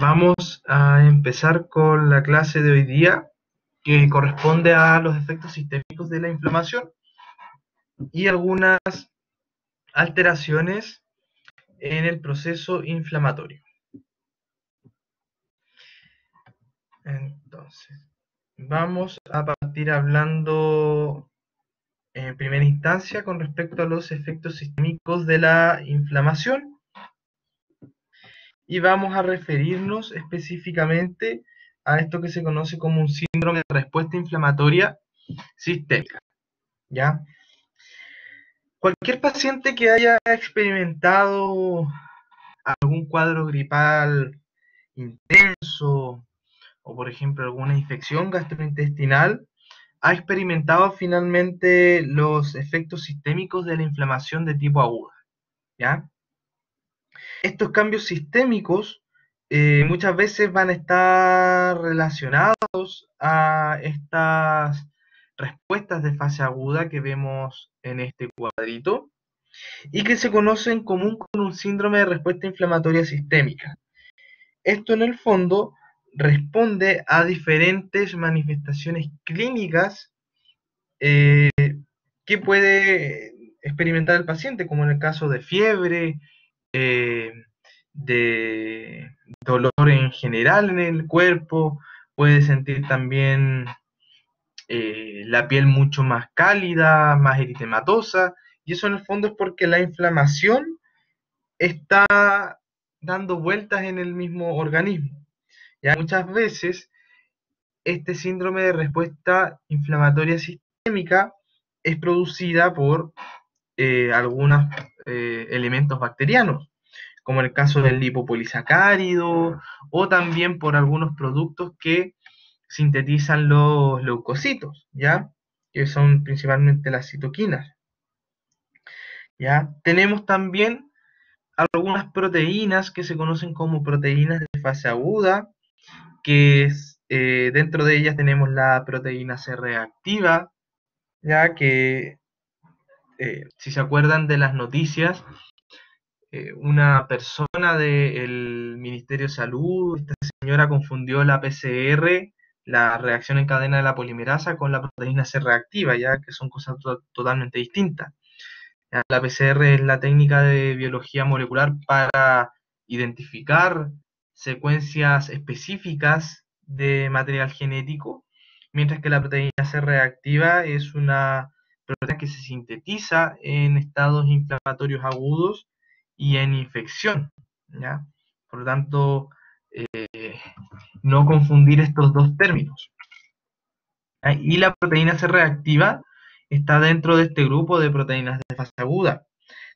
Vamos a empezar con la clase de hoy día, que corresponde a los efectos sistémicos de la inflamación y algunas alteraciones en el proceso inflamatorio. Entonces, vamos a partir hablando en primera instancia con respecto a los efectos sistémicos de la inflamación y vamos a referirnos específicamente a esto que se conoce como un síndrome de respuesta inflamatoria sistémica, ¿ya? Cualquier paciente que haya experimentado algún cuadro gripal intenso o, por ejemplo, alguna infección gastrointestinal, ha experimentado finalmente los efectos sistémicos de la inflamación de tipo aguda, ¿ya? Estos cambios sistémicos muchas veces van a estar relacionados a estas respuestas de fase aguda que vemos en este cuadrito y que se conocen en común con un síndrome de respuesta inflamatoria sistémica. Esto en el fondo responde a diferentes manifestaciones clínicas que puede experimentar el paciente, como en el caso de fiebre, eh, de dolor en general en el cuerpo, puede sentir también la piel mucho más cálida, más eritematosa, y eso en el fondo es porque la inflamación está dando vueltas en el mismo organismo. Ya muchas veces este síndrome de respuesta inflamatoria sistémica es producida por algunos elementos bacterianos, como en el caso del lipopolisacárido, o también por algunos productos que sintetizan los leucocitos, ¿ya? Que son principalmente las citoquinas, ¿ya? Tenemos también algunas proteínas que se conocen como proteínas de fase aguda, que es, dentro de ellas tenemos la proteína C reactiva, ya que si se acuerdan de las noticias, una persona del Ministerio de Salud, esta señora confundió la PCR, la reacción en cadena de la polimerasa, con la proteína C reactiva, ya que son cosas totalmente distintas. Ya, la PCR es la técnica de biología molecular para identificar secuencias específicas de material genético, mientras que la proteína C reactiva es una proteína que se sintetiza en estados inflamatorios agudos y en infección, ¿ya? Por lo tanto, no confundir estos dos términos. ¿Ya? Y la proteína C reactiva está dentro de este grupo de proteínas de fase aguda.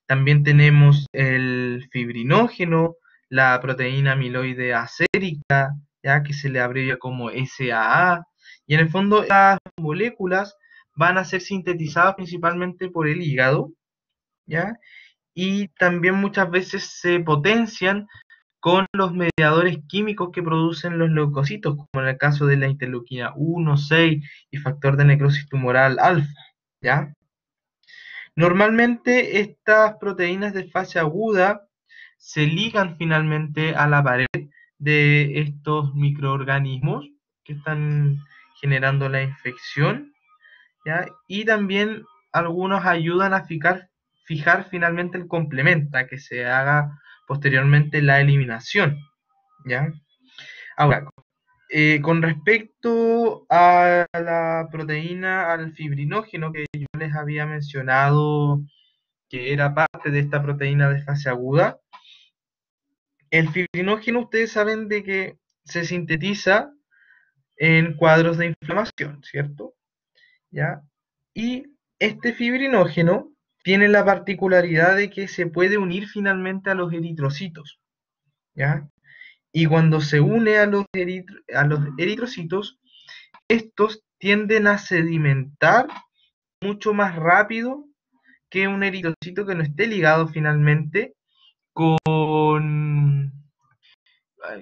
También tenemos el fibrinógeno, la proteína amiloide acérica, ¿ya? Que se le abrevia como SAA, y en el fondo las moléculas van a ser sintetizadas principalmente por el hígado, ¿ya? Y también muchas veces se potencian con los mediadores químicos que producen los leucocitos, como en el caso de la interleuquina 1, 6 y factor de necrosis tumoral alfa, ¿ya? Normalmente estas proteínas de fase aguda se ligan finalmente a la pared de estos microorganismos que están generando la infección, ¿ya? Y también algunos ayudan a fijar finalmente el complemento, a que se haga posteriormente la eliminación, ¿ya? Ahora, con respecto a la proteína, al fibrinógeno que yo les había mencionado, que era parte de esta proteína de fase aguda, el fibrinógeno ustedes saben de que se sintetiza en cuadros de inflamación, ¿cierto? ¿Ya? Y este fibrinógeno tiene la particularidad de que se puede unir finalmente a los eritrocitos, ¿ya? Y cuando se une a los eritrocitos, estos tienden a sedimentar mucho más rápido que un eritrocito que no esté ligado finalmente con,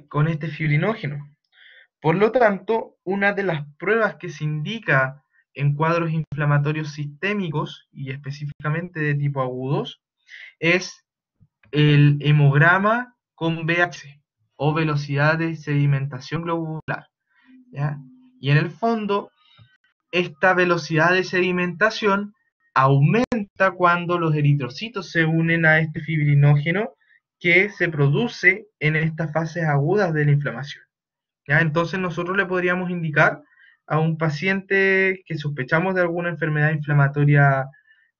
con este fibrinógeno. Por lo tanto, una de las pruebas que se indica en cuadros inflamatorios sistémicos y específicamente de tipo agudos es el hemograma con VH o velocidad de sedimentación globular, ¿ya? Y en el fondo, esta velocidad de sedimentación aumenta cuando los eritrocitos se unen a este fibrinógeno que se produce en estas fases agudas de la inflamación, ¿ya? Entonces nosotros le podríamos indicar a un paciente que sospechamos de alguna enfermedad inflamatoria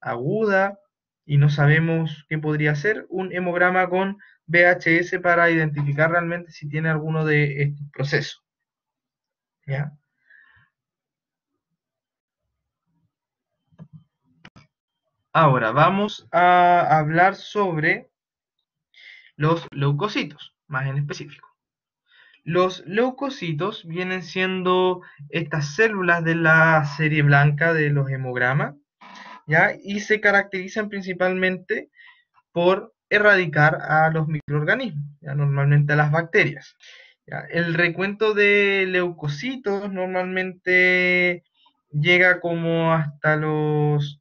aguda y no sabemos qué podría ser, un hemograma con VHS para identificar realmente si tiene alguno de estos procesos, ¿ya? Ahora vamos a hablar sobre los leucocitos, más en específico. Los leucocitos vienen siendo estas células de la serie blanca de los hemogramas, ¿ya? Y se caracterizan principalmente por erradicar a los microorganismos, ¿ya? Normalmente a las bacterias, ¿ya? El recuento de leucocitos normalmente llega como hasta los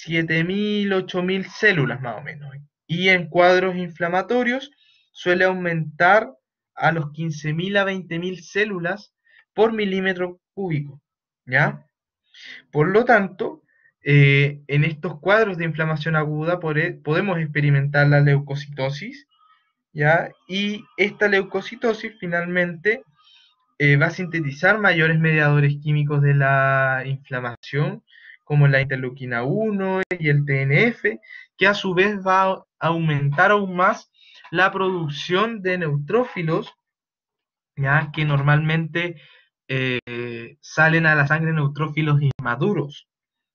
7.000, 8.000 células más o menos. Y en cuadros inflamatorios suele aumentar a los 15.000 a 20.000 células por milímetro cúbico, ¿ya? Por lo tanto, en estos cuadros de inflamación aguda podemos experimentar la leucocitosis, ¿ya? Y esta leucocitosis finalmente va a sintetizar mayores mediadores químicos de la inflamación, como la interleuquina 1 y el TNF, que a su vez va a aumentar aún más la producción de neutrófilos, ¿ya? Que normalmente salen a la sangre neutrófilos inmaduros,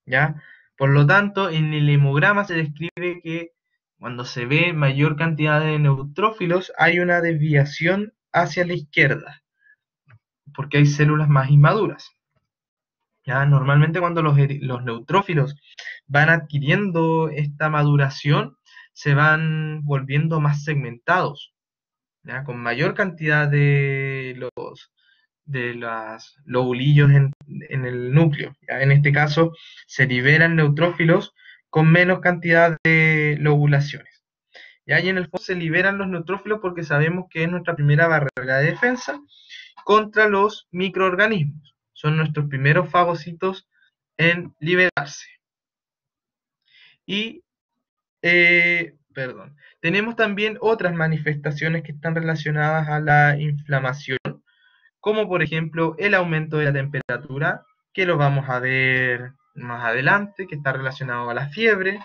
¿ya? Por lo tanto, en el hemograma se describe que cuando se ve mayor cantidad de neutrófilos hay una desviación hacia la izquierda, porque hay células más inmaduras. ¿Ya? Normalmente cuando los neutrófilos van adquiriendo esta maduración, se van volviendo más segmentados, ¿ya? Con mayor cantidad de los lobulillos en el núcleo, ¿ya? En este caso, se liberan neutrófilos con menos cantidad de lobulaciones, ¿ya? Y en el fondo se liberan los neutrófilos porque sabemos que es nuestra primera barrera de defensa contra los microorganismos. Son nuestros primeros fagocitos en liberarse. Y, perdón, tenemos también otras manifestaciones que están relacionadas a la inflamación, como por ejemplo el aumento de la temperatura, que lo vamos a ver más adelante, que está relacionado a la fiebre.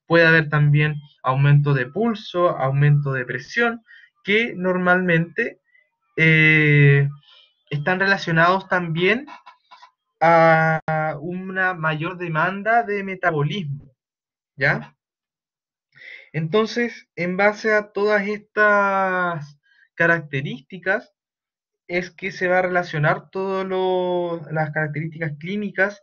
Puede haber también aumento de pulso, aumento de presión, que normalmente están relacionados también a una mayor demanda de metabolismo, ¿ya? Entonces, en base a todas estas características, es que se va a relacionar todas las características clínicas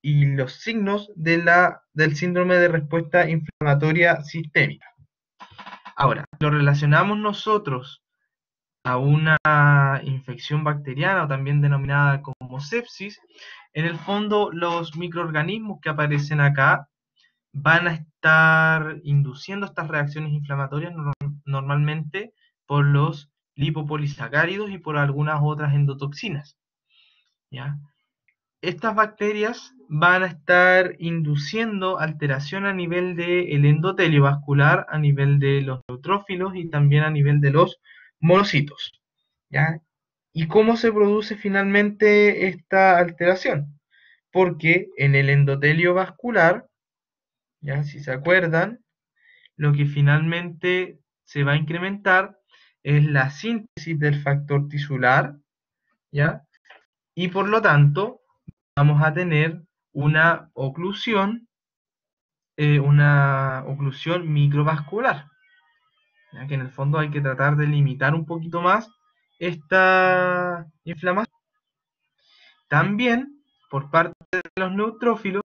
y los signos del síndrome de respuesta inflamatoria sistémica. Ahora, lo relacionamos nosotros a una infección bacteriana o también denominada como sepsis. En el fondo, los microorganismos que aparecen acá van a estar induciendo estas reacciones inflamatorias normalmente por los lipopolisacáridos y por algunas otras endotoxinas, ¿ya? Estas bacterias van a estar induciendo alteración a nivel del endotelio vascular, a nivel de los neutrófilos y también a nivel de los monocitos, ¿ya? ¿Y cómo se produce finalmente esta alteración? Porque en el endotelio vascular, ¿ya? Si se acuerdan, lo que finalmente se va a incrementar es la síntesis del factor tisular, ¿ya? Y por lo tanto, vamos a tener una oclusión microvascular, ¿ya? Que en el fondo hay que tratar de limitar un poquito más esta inflamación. También, por parte de los neutrófilos,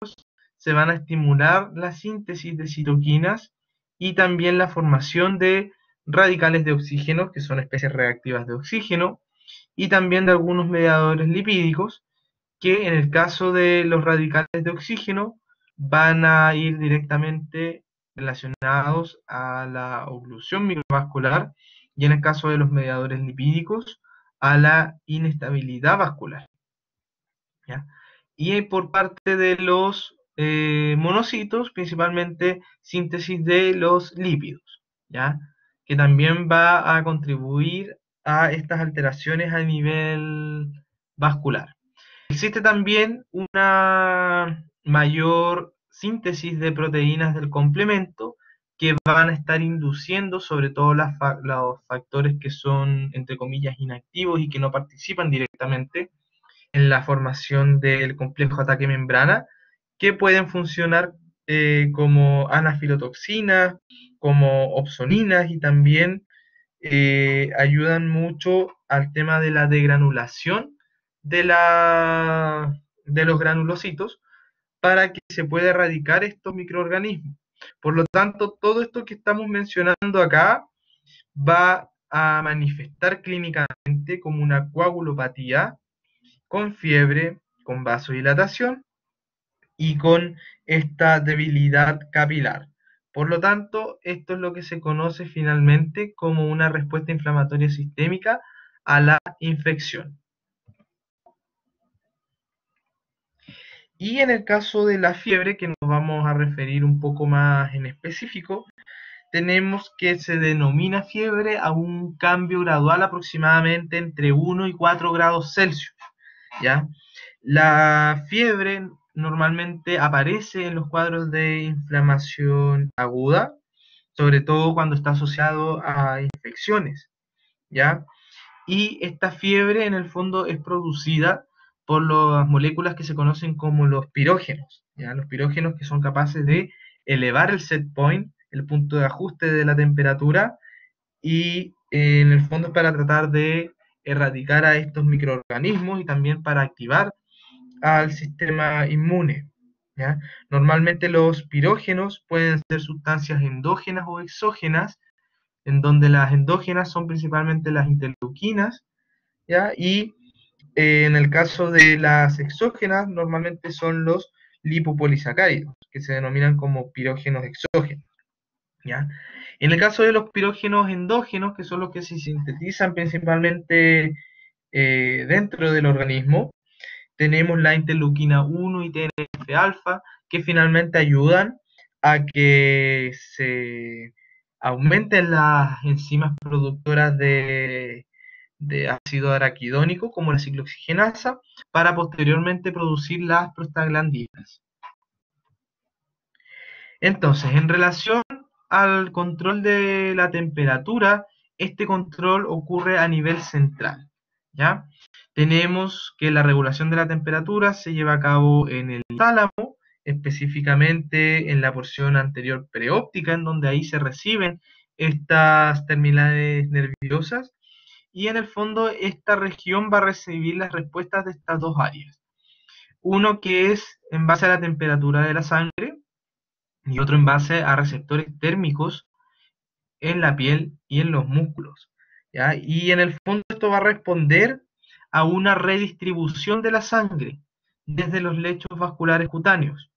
se van a estimular la síntesis de citoquinas y también la formación de radicales de oxígeno, que son especies reactivas de oxígeno, y también de algunos mediadores lipídicos, que en el caso de los radicales de oxígeno van a ir directamente relacionados a la oclusión microvascular y en el caso de los mediadores lipídicos, a la inestabilidad vascular, ¿ya? Y por parte de los monocitos, principalmente síntesis de los lípidos, ¿ya? Que también va a contribuir a estas alteraciones a nivel vascular. Existe también una mayor síntesis de proteínas del complemento que van a estar induciendo sobre todo los factores que son, entre comillas, inactivos y que no participan directamente en la formación del complejo ataque membrana, que pueden funcionar como anafilotoxinas, como opsoninas y también ayudan mucho al tema de la degranulación de los granulocitos para que se pueda erradicar estos microorganismos. Por lo tanto, todo esto que estamos mencionando acá va a manifestar clínicamente como una coagulopatía con fiebre, con vasodilatación y con esta debilidad capilar. Por lo tanto, esto es lo que se conoce finalmente como una respuesta inflamatoria sistémica a la infección. Y en el caso de la fiebre, que nos vamos a referir un poco más en específico, tenemos que se denomina fiebre a un cambio gradual aproximadamente entre 1 y 4 grados Celsius, ¿ya? La fiebre normalmente aparece en los cuadros de inflamación aguda, sobre todo cuando está asociado a infecciones, ¿ya? Y esta fiebre en el fondo es producida por las moléculas que se conocen como los pirógenos, ¿ya? Los pirógenos que son capaces de elevar el set point, el punto de ajuste de la temperatura, y en el fondo es para tratar de erradicar a estos microorganismos y también para activar al sistema inmune, ¿ya? Normalmente los pirógenos pueden ser sustancias endógenas o exógenas, en donde las endógenas son principalmente las interleuquinas, ¿ya? Y en el caso de las exógenas, normalmente son los lipopolisacáridos, que se denominan como pirógenos exógenos, ¿ya? En el caso de los pirógenos endógenos, que son los que se sintetizan principalmente dentro del organismo, tenemos la interleuquina 1 y TNF-alfa, que finalmente ayudan a que se aumenten las enzimas productoras de ácido araquidónico, como la ciclooxigenasa, para posteriormente producir las prostaglandinas. Entonces, en relación al control de la temperatura, este control ocurre a nivel central, ¿ya? Tenemos que la regulación de la temperatura se lleva a cabo en el tálamo, específicamente en la porción anterior preóptica, en donde ahí se reciben estas terminales nerviosas, y en el fondo esta región va a recibir las respuestas de estas dos áreas. Uno que es en base a la temperatura de la sangre, y otro en base a receptores térmicos en la piel y en los músculos, ¿ya? Y en el fondo esto va a responder a una redistribución de la sangre desde los lechos vasculares cutáneos,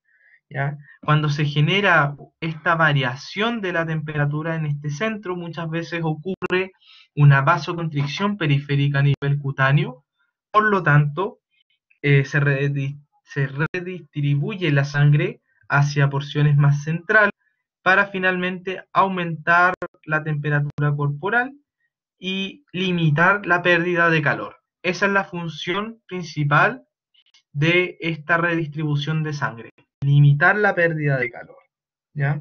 ¿ya? Cuando se genera esta variación de la temperatura en este centro, muchas veces ocurre una vasoconstricción periférica a nivel cutáneo, por lo tanto, se redistribuye la sangre hacia porciones más centrales para finalmente aumentar la temperatura corporal y limitar la pérdida de calor. Esa es la función principal de esta redistribución de sangre, limitar la pérdida de calor, ¿ya?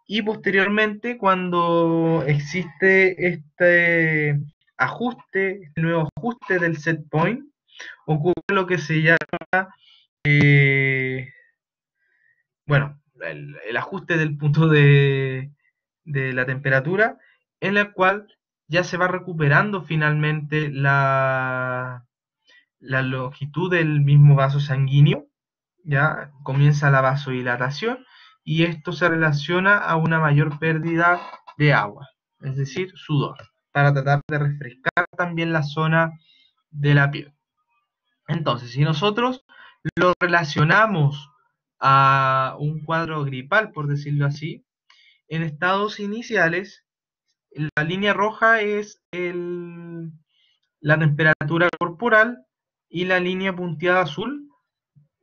Y posteriormente, cuando existe este ajuste, este nuevo ajuste del set point, ocurre lo que se llama, bueno, el ajuste del punto de la temperatura, en la cual ya se va recuperando finalmente la longitud del mismo vaso sanguíneo, ya comienza la vasodilatación y esto se relaciona a una mayor pérdida de agua, es decir, sudor, para tratar de refrescar también la zona de la piel. Entonces, si nosotros lo relacionamos a un cuadro gripal, por decirlo así, en estados iniciales la línea roja es la temperatura corporal y la línea punteada azul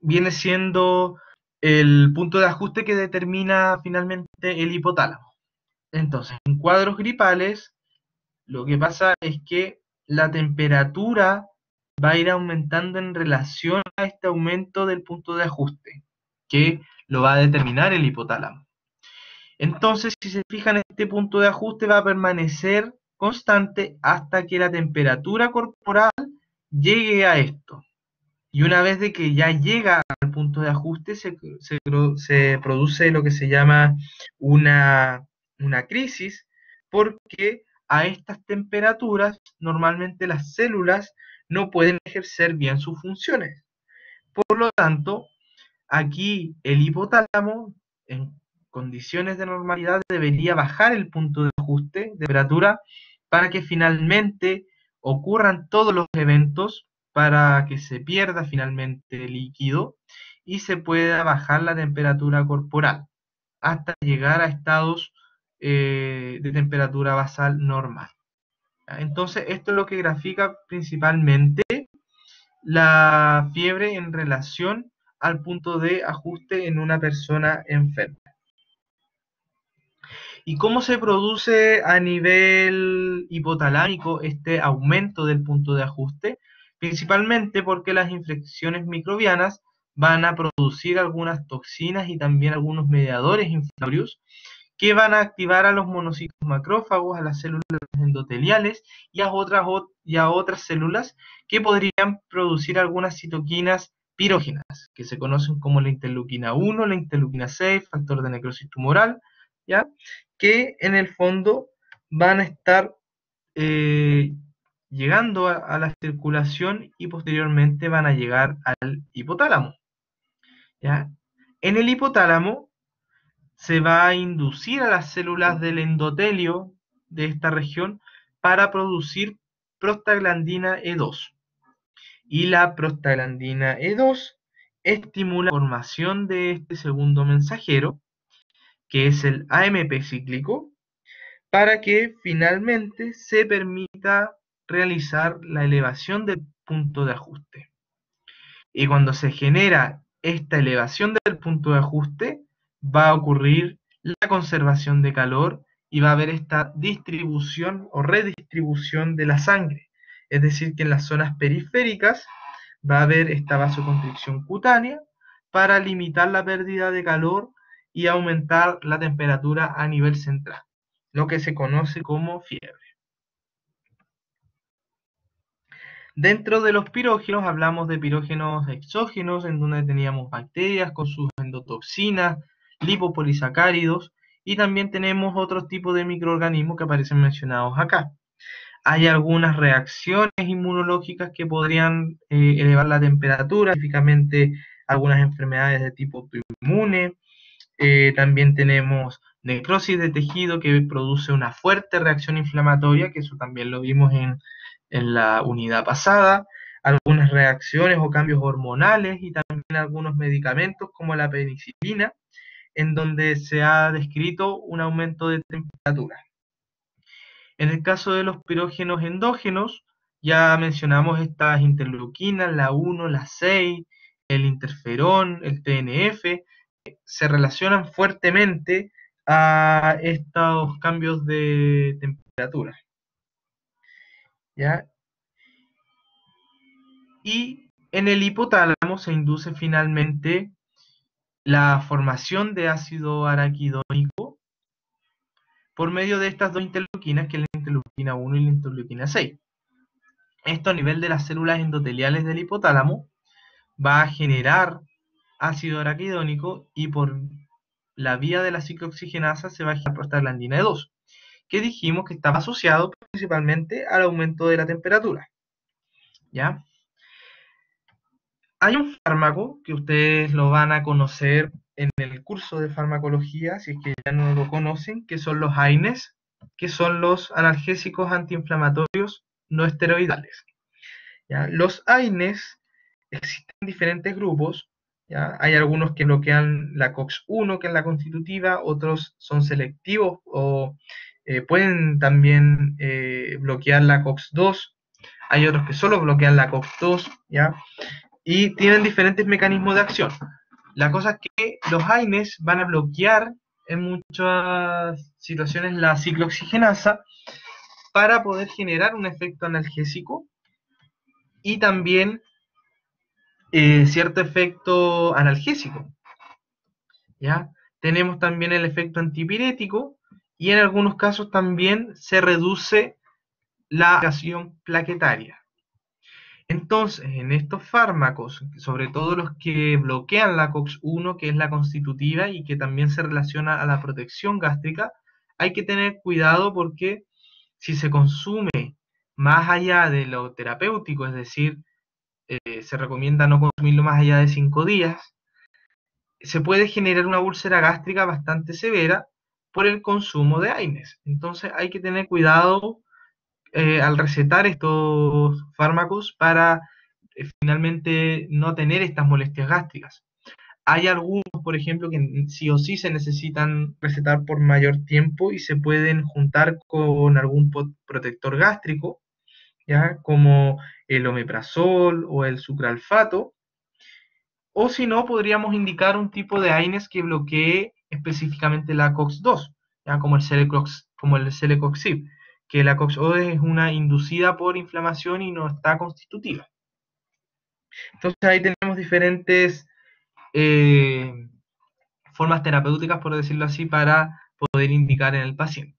viene siendo el punto de ajuste que determina finalmente el hipotálamo. Entonces, en cuadros gripales, lo que pasa es que la temperatura va a ir aumentando en relación a este aumento del punto de ajuste, que lo va a determinar el hipotálamo. Entonces, si se fijan, este punto de ajuste va a permanecer constante hasta que la temperatura corporal llegue a esto. Y una vez de que ya llega al punto de ajuste, se produce lo que se llama una, una crisis, porque a estas temperaturas normalmente las células no pueden ejercer bien sus funciones. Por lo tanto, aquí el hipotálamo, en condiciones de normalidad, debería bajar el punto de ajuste de temperatura para que finalmente ocurran todos los eventos para que se pierda finalmente el líquido y se pueda bajar la temperatura corporal hasta llegar a estados de temperatura basal normal. Entonces, esto es lo que grafica principalmente la fiebre en relación al punto de ajuste en una persona enferma. ¿Y cómo se produce a nivel hipotalámico este aumento del punto de ajuste? Principalmente porque las infecciones microbianas van a producir algunas toxinas y también algunos mediadores inflamatorios que van a activar a los monocitos macrófagos, a las células endoteliales y a otras células que podrían producir algunas citoquinas pirógenas, que se conocen como la interleuquina 1, la interleuquina 6, factor de necrosis tumoral, ¿ya? Que en el fondo van a estar eh, llegando a la circulación y posteriormente van a llegar al hipotálamo, ¿ya? En el hipotálamo se va a inducir a las células del endotelio de esta región para producir prostaglandina E2. Y la prostaglandina E2 estimula la formación de este segundo mensajero, que es el AMP cíclico, para que finalmente se permita realizar la elevación del punto de ajuste. Y cuando se genera esta elevación del punto de ajuste, va a ocurrir la conservación de calor y va a haber esta distribución o redistribución de la sangre. Es decir, que en las zonas periféricas va a haber esta vasoconstricción cutánea para limitar la pérdida de calor y aumentar la temperatura a nivel central, lo que se conoce como fiebre. Dentro de los pirógenos hablamos de pirógenos exógenos, en donde teníamos bacterias con sus endotoxinas, lipopolisacáridos, y también tenemos otros tipos de microorganismos que aparecen mencionados acá. Hay algunas reacciones inmunológicas que podrían elevar la temperatura, específicamente algunas enfermedades de tipo autoinmune. También tenemos necrosis de tejido que produce una fuerte reacción inflamatoria, que eso también lo vimos en la unidad pasada, algunas reacciones o cambios hormonales y también algunos medicamentos como la penicilina, en donde se ha descrito un aumento de temperatura. En el caso de los pirógenos endógenos, ya mencionamos estas interleuquinas, la 1, la 6, el interferón, el TNF, se relacionan fuertemente a estos cambios de temperatura, ¿ya? Y en el hipotálamo se induce finalmente la formación de ácido araquidónico por medio de estas dos interleuquinas, que es la interleuquina 1 y la interleuquina 6. Esto a nivel de las células endoteliales del hipotálamo va a generar ácido araquidónico y por la vía de la ciclooxigenasa se va a generar prostaglandina E2, que dijimos que estaba asociado principalmente al aumento de la temperatura, ¿ya? Hay un fármaco que ustedes lo van a conocer en el curso de farmacología, si es que ya no lo conocen, que son los AINES, que son los analgésicos antiinflamatorios no esteroidales, ¿ya? Los AINES existen diferentes grupos, ¿ya? Hay algunos que bloquean la COX-1, que es la constitutiva, otros son selectivos o pueden también bloquear la COX-2, hay otros que solo bloquean la COX-2, ¿ya? Y tienen diferentes mecanismos de acción. La cosa es que los AINES van a bloquear en muchas situaciones la ciclooxigenasa para poder generar un efecto analgésico y también cierto efecto analgésico, ¿ya? Tenemos también el efecto antipirético y en algunos casos también se reduce la acción plaquetaria. Entonces, en estos fármacos, sobre todo los que bloquean la COX-1, que es la constitutiva y que también se relaciona a la protección gástrica, hay que tener cuidado porque si se consume más allá de lo terapéutico, es decir, se recomienda no consumirlo más allá de 5 días, se puede generar una úlcera gástrica bastante severa por el consumo de AINES. Entonces hay que tener cuidado al recetar estos fármacos para finalmente no tener estas molestias gástricas. Hay algunos, por ejemplo, que sí o sí se necesitan recetar por mayor tiempo y se pueden juntar con algún protector gástrico, ¿ya? Como el omeprazol o el sucralfato, o si no, podríamos indicar un tipo de AINES que bloquee específicamente la COX-2, ¿ya? Como el celecoxib, que la COX-2 es una inducida por inflamación y no está constitutiva. Entonces ahí tenemos diferentes eh, formas terapéuticas, por decirlo así, para poder indicar en el paciente.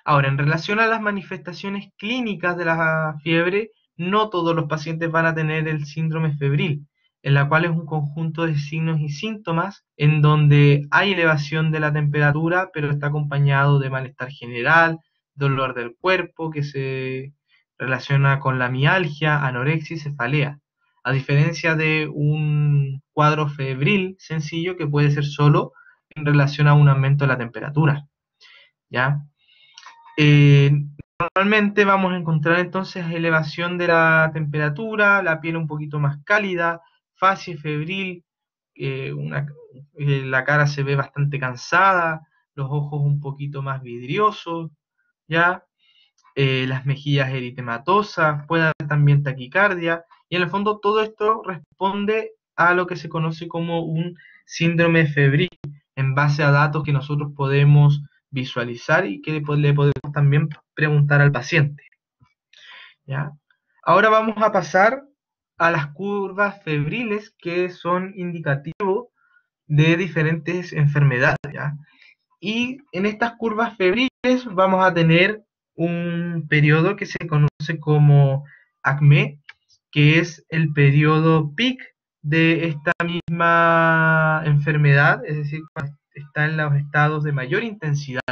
Ahora, en relación a las manifestaciones clínicas de la fiebre, no todos los pacientes van a tener el síndrome febril, en la cual es un conjunto de signos y síntomas en donde hay elevación de la temperatura, pero está acompañado de malestar general, dolor del cuerpo que se relaciona con la mialgia, anorexia y cefalea, a diferencia de un cuadro febril sencillo que puede ser solo en relación a un aumento de la temperatura, ¿ya? Eh, Normalmente vamos a encontrar entonces elevación de la temperatura, la piel un poquito más cálida, fase febril, la cara se ve bastante cansada, los ojos un poquito más vidriosos, ¿ya? Las mejillas eritematosas, puede haber también taquicardia, y en el fondo todo esto responde a lo que se conoce como un síndrome febril, en base a datos que nosotros podemos visualizar y que le podemos también preguntar al paciente, ¿ya? Ahora vamos a pasar a las curvas febriles que son indicativos de diferentes enfermedades, ¿ya? Y en estas curvas febriles vamos a tener un periodo que se conoce como ACME, que es el periodo peak de esta misma enfermedad, es decir, cuando está en los estados de mayor intensidad,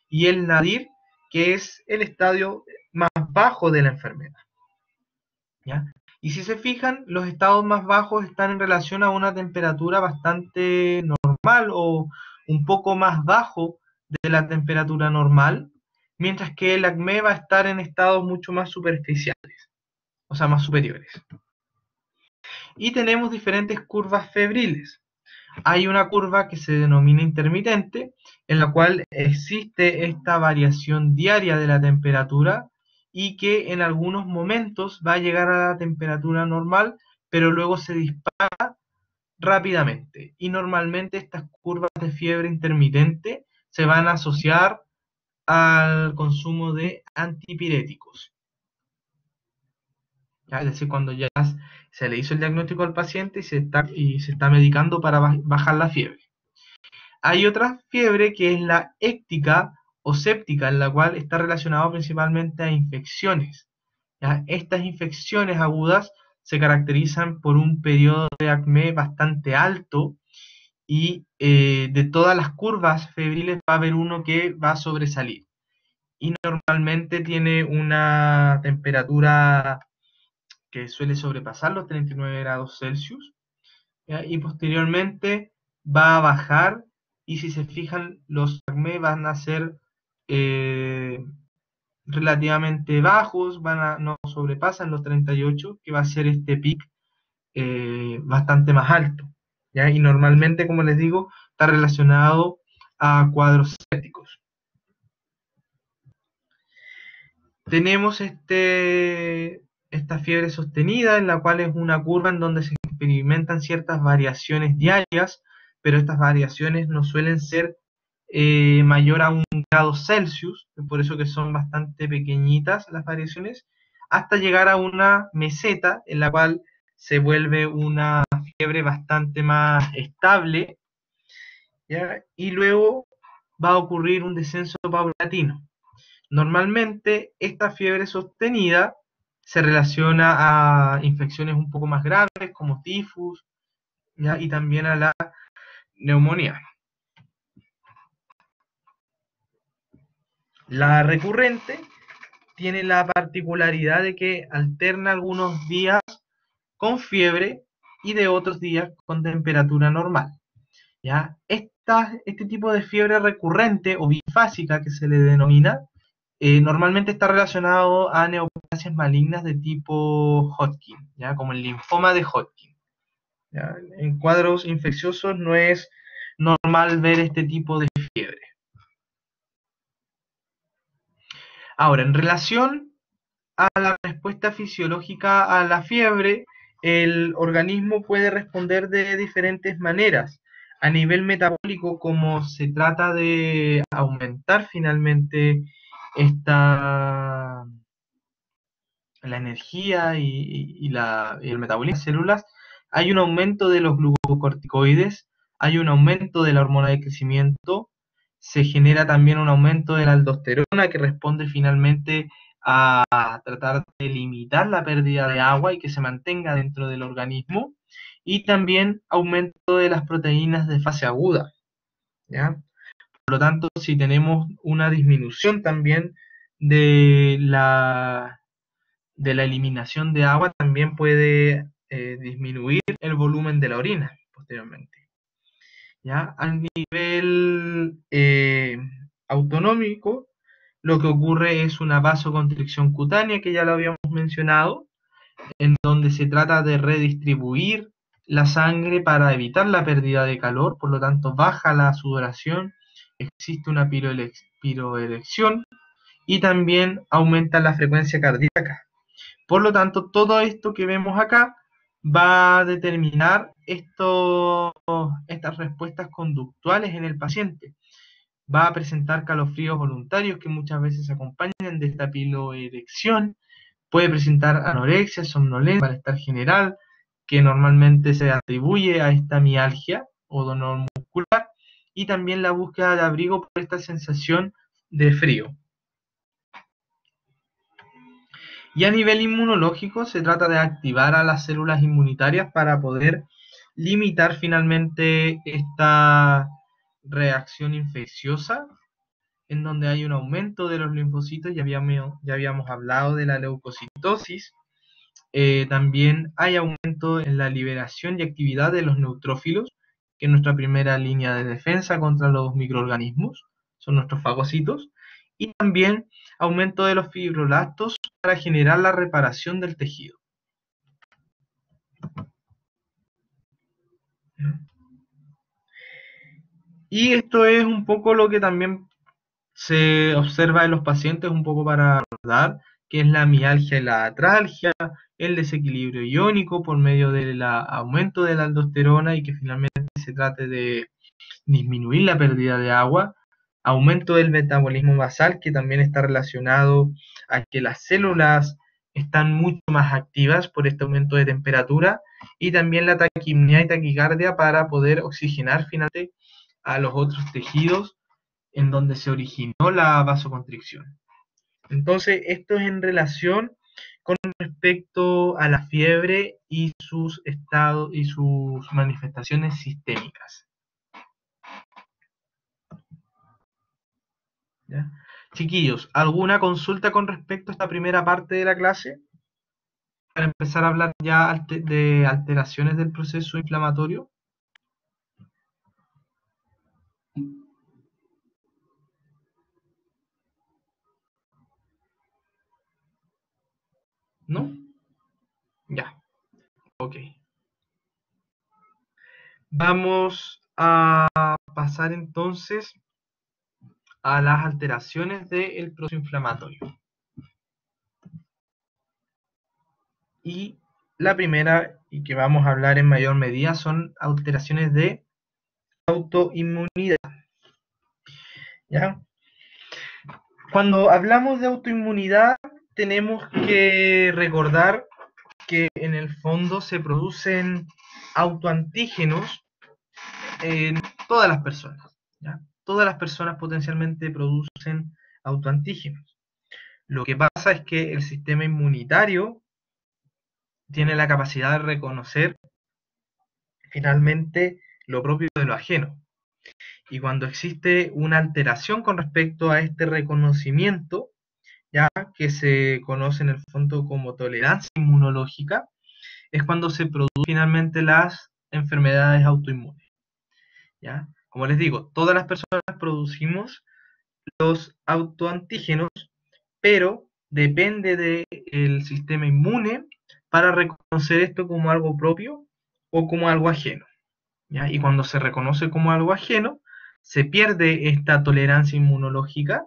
y el nadir, que es el estadio más bajo de la enfermedad, ¿ya? Y si se fijan, los estados más bajos están en relación a una temperatura bastante normal o un poco más bajo de la temperatura normal, mientras que el acné va a estar en estados mucho más superficiales, o sea, más superiores. Y tenemos diferentes curvas febriles. Hay una curva que se denomina intermitente, en la cual existe esta variación diaria de la temperatura y que en algunos momentos va a llegar a la temperatura normal, pero luego se dispara rápidamente. Y normalmente estas curvas de fiebre intermitente se van a asociar al consumo de antipiréticos, ¿ya? Es decir, cuando ya se le hizo el diagnóstico al paciente y se está medicando para bajar la fiebre. Hay otra fiebre que es la éctica o séptica, en la cual está relacionado principalmente a infecciones, ¿ya? Estas infecciones agudas se caracterizan por un periodo de acné bastante alto y de todas las curvas febriles va a haber uno que va a sobresalir. Y normalmente tiene una temperatura que suele sobrepasar los 39 grados Celsius, ¿ya? Y posteriormente va a bajar y si se fijan los acné van a ser eh, relativamente bajos, no sobrepasan los 38, que va a ser este pic bastante más alto, ¿ya? Y normalmente, como les digo, está relacionado a cuadros sépticos. tenemos esta fiebre sostenida, en la cual es una curva en donde se experimentan ciertas variaciones diarias, pero estas variaciones no suelen ser mayor a 1 grado Celsius, por eso que son bastante pequeñitas las variaciones, hasta llegar a una meseta en la cual se vuelve una fiebre bastante más estable, ¿ya? Y luego va a ocurrir un descenso paulatino. Normalmente esta fiebre sostenida se relaciona a infecciones un poco más graves como tifus, ¿ya? Y también a la neumonía. La recurrente tiene la particularidad de que alterna algunos días con fiebre y de otros días con temperatura normal, ¿ya? Este tipo de fiebre recurrente o bifásica que se le denomina, normalmente está relacionado a neoplasias malignas de tipo Hodgkin, ¿ya? Como el linfoma de Hodgkin, ¿ya? En cuadros infecciosos no es normal ver este tipo de fiebre. Ahora, en relación a la respuesta fisiológica a la fiebre, el organismo puede responder de diferentes maneras. A nivel metabólico, como se trata de aumentar finalmente esta, la energía y el metabolismo de las células, hay un aumento de los glucocorticoides, hay un aumento de la hormona de crecimiento, se genera también un aumento de la aldosterona que responde finalmente a tratar de limitar la pérdida de agua y que se mantenga dentro del organismo, y también aumento de las proteínas de fase aguda, ¿ya? Por lo tanto, si tenemos una disminución también de la eliminación de agua, también puede disminuir el volumen de la orina posteriormente. ¿Ya? A nivel autonómico, lo que ocurre es una vasoconstricción cutánea, que ya lo habíamos mencionado, en donde se trata de redistribuir la sangre para evitar la pérdida de calor, por lo tanto baja la sudoración, existe una piroerección y también aumenta la frecuencia cardíaca. Por lo tanto, todo esto que vemos acá va a determinar estas respuestas conductuales en el paciente. Va a presentar calofríos voluntarios que muchas veces acompañan de esta piloerección. Puede presentar anorexia, somnolencia, malestar general, que normalmente se atribuye a esta mialgia o dolor muscular, y también la búsqueda de abrigo por esta sensación de frío. Y a nivel inmunológico se trata de activar a las células inmunitarias para poder limitar finalmente esta reacción infecciosa, en donde hay un aumento de los linfocitos. Ya habíamos hablado de la leucocitosis. También hay aumento en la liberación y actividad de los neutrófilos, que es nuestra primera línea de defensa contra los microorganismos, son nuestros fagocitos, y también aumento de los fibroblastos para generar la reparación del tejido. Y esto es un poco lo que también se observa en los pacientes, un poco para recordar, que es la mialgia y la atralgia, el desequilibrio iónico por medio del aumento de la aldosterona y que finalmente se trate de disminuir la pérdida de agua, aumento del metabolismo basal, que también está relacionado a que las células están mucho más activas por este aumento de temperatura, y también la taquipnea y taquicardia para poder oxigenar finalmente a los otros tejidos en donde se originó la vasoconstricción. Entonces, esto es en relación con respecto a la fiebre y sus estados y sus manifestaciones sistémicas. ¿Ya? Chiquillos, ¿alguna consulta con respecto a esta primera parte de la clase? Para empezar a hablar ya de alteraciones del proceso inflamatorio. ¿No? Ya, ok. Vamos a pasar entonces a las alteraciones del proceso inflamatorio. Y la primera, y que vamos a hablar en mayor medida, son alteraciones de autoinmunidad. ¿Ya? Cuando hablamos de autoinmunidad, tenemos que recordar que en el fondo se producen autoantígenos en todas las personas. ¿Ya? Todas las personas potencialmente producen autoantígenos. Lo que pasa es que el sistema inmunitario tiene la capacidad de reconocer finalmente lo propio de lo ajeno. Y cuando existe una alteración con respecto a este reconocimiento, ya que se conoce en el fondo como tolerancia inmunológica, es cuando se producen finalmente las enfermedades autoinmunes. ¿Ya? Como les digo, todas las personas producimos los autoantígenos, pero depende del sistema inmune para reconocer esto como algo propio o como algo ajeno. ¿Ya? Y cuando se reconoce como algo ajeno, se pierde esta tolerancia inmunológica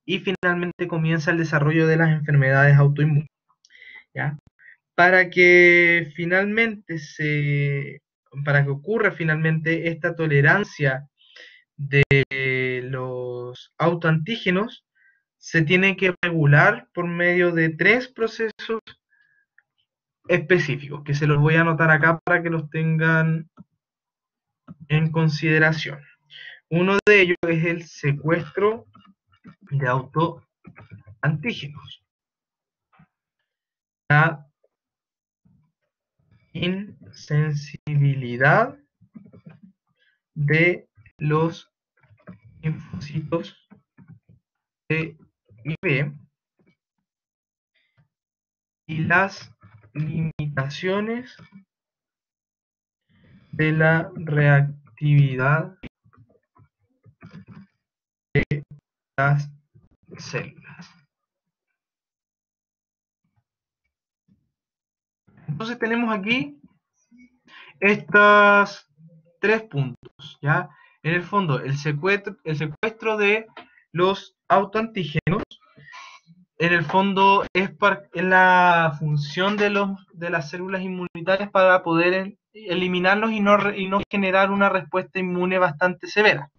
y finalmente comienza el desarrollo de las enfermedades autoinmunes. ¿Ya? Para que finalmente para que ocurra finalmente esta tolerancia de los autoantígenos, se tiene que regular por medio de 3 procesos específicos, que se los voy a anotar acá para que los tengan en consideración. Uno de ellos es el secuestro de autoantígenos. La insensibilidad de los linfocitos T y B y las limitaciones de la reactividad de las células. Entonces tenemos aquí estos 3 puntos, ¿ya? En el fondo, el secuestro de los autoantígenos, en el fondo es la función de las células inmunitarias para poder eliminarlos y no generar una respuesta inmune bastante severa.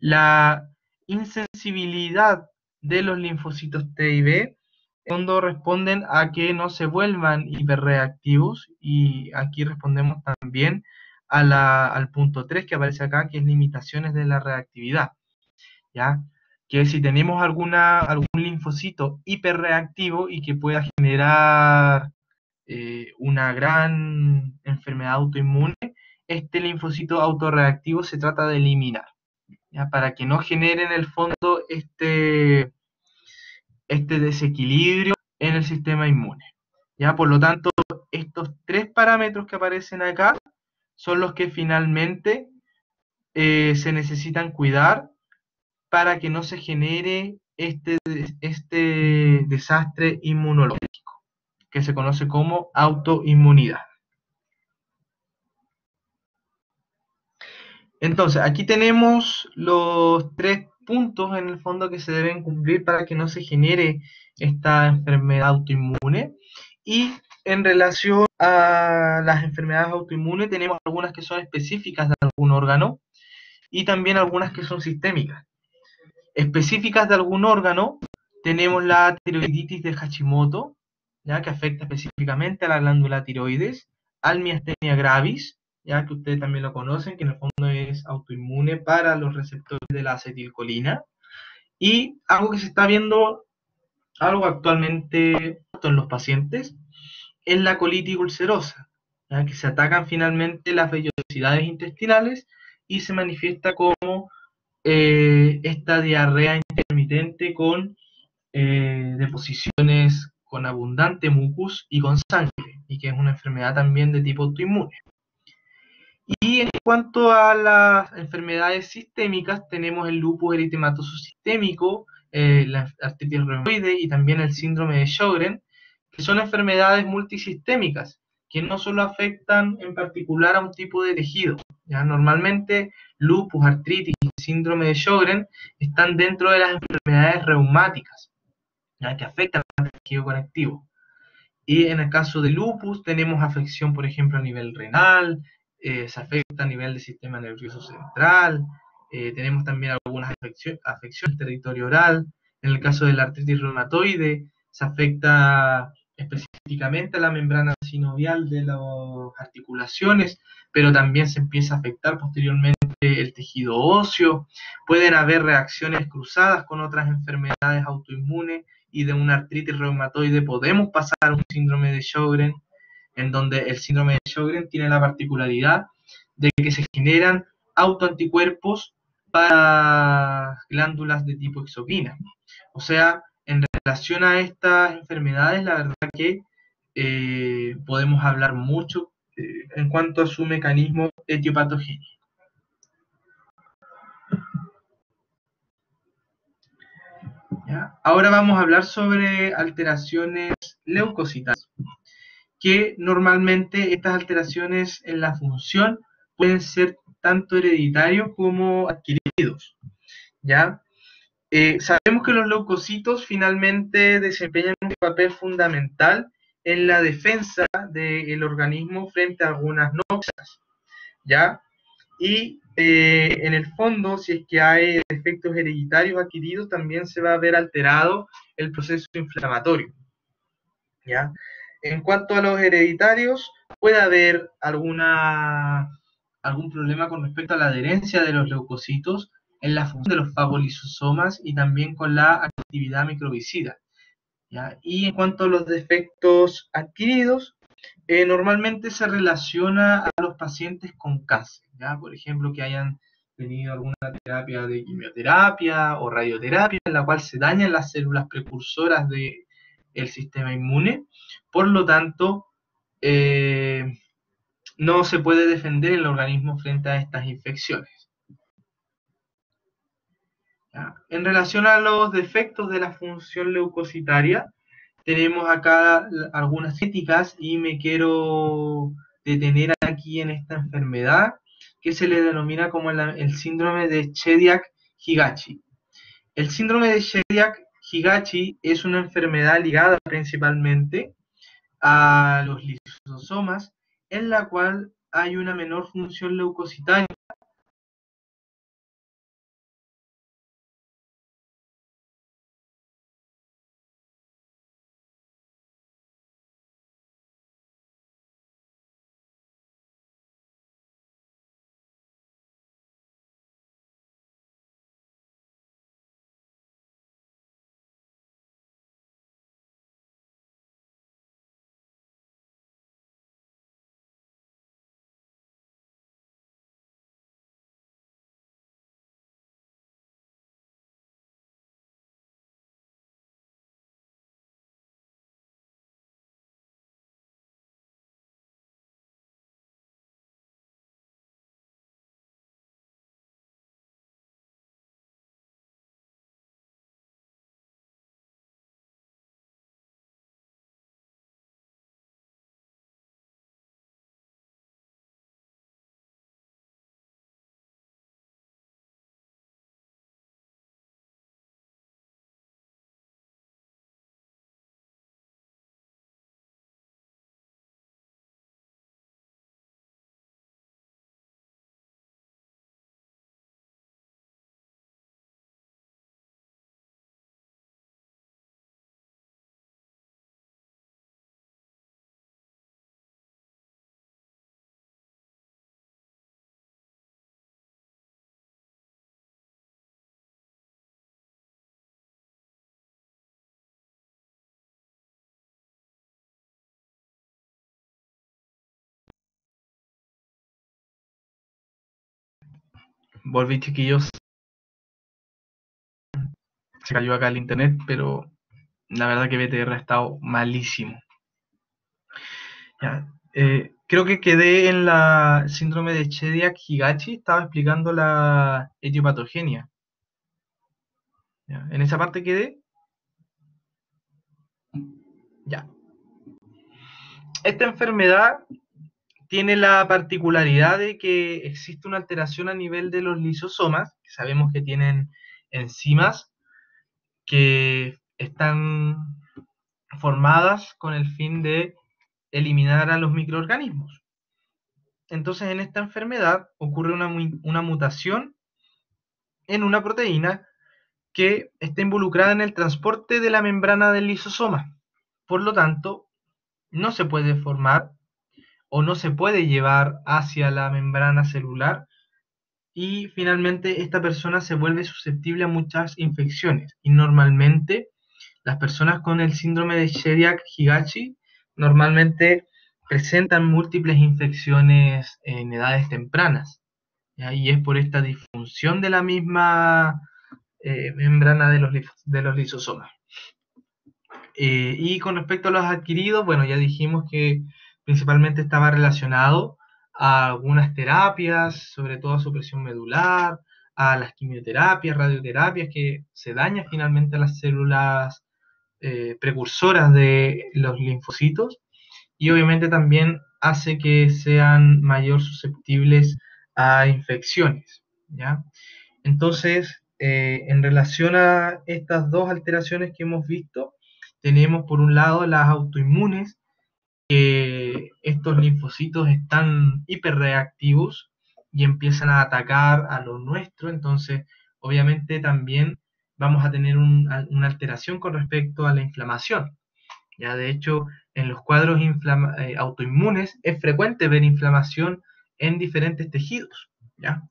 La insensibilidad de los linfocitos T y B cuando responden a que no se vuelvan hiperreactivos, y aquí respondemos también al punto 3 que aparece acá, que es limitaciones de la reactividad, ¿ya? Que si tenemos algún linfocito hiperreactivo y que pueda generar una gran enfermedad autoinmune, este linfocito autorreactivo se trata de eliminar, ¿ya? Para que no genere en el fondo este desequilibrio en el sistema inmune. ¿Ya? Por lo tanto, estos 3 parámetros que aparecen acá son los que finalmente se necesitan cuidar para que no se genere este desastre inmunológico, que se conoce como autoinmunidad. Entonces, aquí tenemos los 3 puntos en el fondo que se deben cumplir para que no se genere esta enfermedad autoinmune. Y en relación a las enfermedades autoinmunes, tenemos algunas que son específicas de algún órgano y también algunas que son sistémicas. Específicas de algún órgano, tenemos la tiroiditis de Hashimoto, ¿ya? Que afecta específicamente a la glándula tiroides, al miastenia gravis, ya que ustedes también lo conocen, que en el fondo es autoinmune para los receptores de la acetilcolina, y algo que se está viendo algo actualmente en los pacientes es la colitis ulcerosa, ¿ya? Que se atacan finalmente las vellosidades intestinales y se manifiesta como esta diarrea intermitente con deposiciones con abundante mucus y con sangre, y que es una enfermedad también de tipo autoinmune. Y en cuanto a las enfermedades sistémicas, tenemos el lupus eritematoso sistémico, la artritis reumatoide y también el síndrome de Sjögren, que son enfermedades multisistémicas, que no solo afectan en particular a un tipo de tejido. ¿Ya? Normalmente, lupus, artritis y síndrome de Sjögren están dentro de las enfermedades reumáticas, ¿ya? Que afectan al tejido conectivo. Y en el caso de lupus tenemos afección, por ejemplo, a nivel renal, se afecta a nivel del sistema nervioso central, tenemos también algunas afecciones del territorio oral. En el caso de la artritis reumatoide, se afecta específicamente a la membrana sinovial de las articulaciones, pero también se empieza a afectar posteriormente el tejido óseo. Pueden haber reacciones cruzadas con otras enfermedades autoinmunes, y de una artritis reumatoide podemos pasar a un síndrome de Sjögren, en donde el síndrome de Sjögren tiene la particularidad de que se generan autoanticuerpos para glándulas de tipo exocrina. O sea, en relación a estas enfermedades, la verdad que podemos hablar mucho en cuanto a su mecanismo etiopatogénico. ¿Ya? Ahora vamos a hablar sobre alteraciones leucocitarias, que normalmente estas alteraciones en la función pueden ser tanto hereditarios como adquiridos, ¿ya? Sabemos que los leucocitos finalmente desempeñan un papel fundamental en la defensa del organismo frente a algunas noxas, ¿ya? Y en el fondo, si es que hay efectos hereditarios adquiridos, también se va a ver alterado el proceso inflamatorio, ¿ya? En cuanto a los hereditarios, puede haber algún problema con respecto a la adherencia de los leucocitos en la función de los fagolisosomas y también con la actividad microbicida, ¿ya? Y en cuanto a los defectos adquiridos, normalmente se relaciona a los pacientes con cáncer, ¿ya? Por ejemplo, que hayan tenido alguna terapia de quimioterapia o radioterapia en la cual se dañan las células precursoras del sistema inmune. Por lo tanto, no se puede defender el organismo frente a estas infecciones, ¿ya? En relación a los defectos de la función leucocitaria, tenemos acá algunas críticas y me quiero detener aquí en esta enfermedad que se le denomina como el síndrome de Chediak-Higachi. El síndrome de Chediak-Higachi es una enfermedad ligada principalmente a los lisosomas, en la cual hay una menor función leucocitaria. Volví, chiquillos, se cayó acá el internet, pero la verdad que BTR ha estado malísimo. Ya, creo que quedé en la síndrome de Chediak-Higachi, estaba explicando la etiopatogenia. ¿Ya? En esa parte quedé. Ya. Esta enfermedad tiene la particularidad de que existe una alteración a nivel de los lisosomas, que sabemos que tienen enzimas que están formadas con el fin de eliminar a los microorganismos. Entonces, en esta enfermedad ocurre una mutación en una proteína que está involucrada en el transporte de la membrana del lisosoma. Por lo tanto, no se puede formar o no se puede llevar hacia la membrana celular, y finalmente esta persona se vuelve susceptible a muchas infecciones. Y normalmente las personas con el síndrome de Shiriak-Higashi normalmente presentan múltiples infecciones en edades tempranas, ¿ya? Y es por esta disfunción de la misma membrana de los lisosomas. Y con respecto a los adquiridos, bueno, ya dijimos que principalmente estaba relacionado a algunas terapias, sobre todo a supresión medular, a las quimioterapias, radioterapias, que se dañan finalmente a las células precursoras de los linfocitos, y obviamente también hace que sean mayor susceptibles a infecciones, ¿ya? Entonces, en relación a estas dos alteraciones que hemos visto, tenemos por un lado las autoinmunes, que estos linfocitos están hiperreactivos y empiezan a atacar a lo nuestro. Entonces obviamente también vamos a tener una alteración con respecto a la inflamación. Ya, de hecho, en los cuadros autoinmunes es frecuente ver inflamación en diferentes tejidos, ¿ya?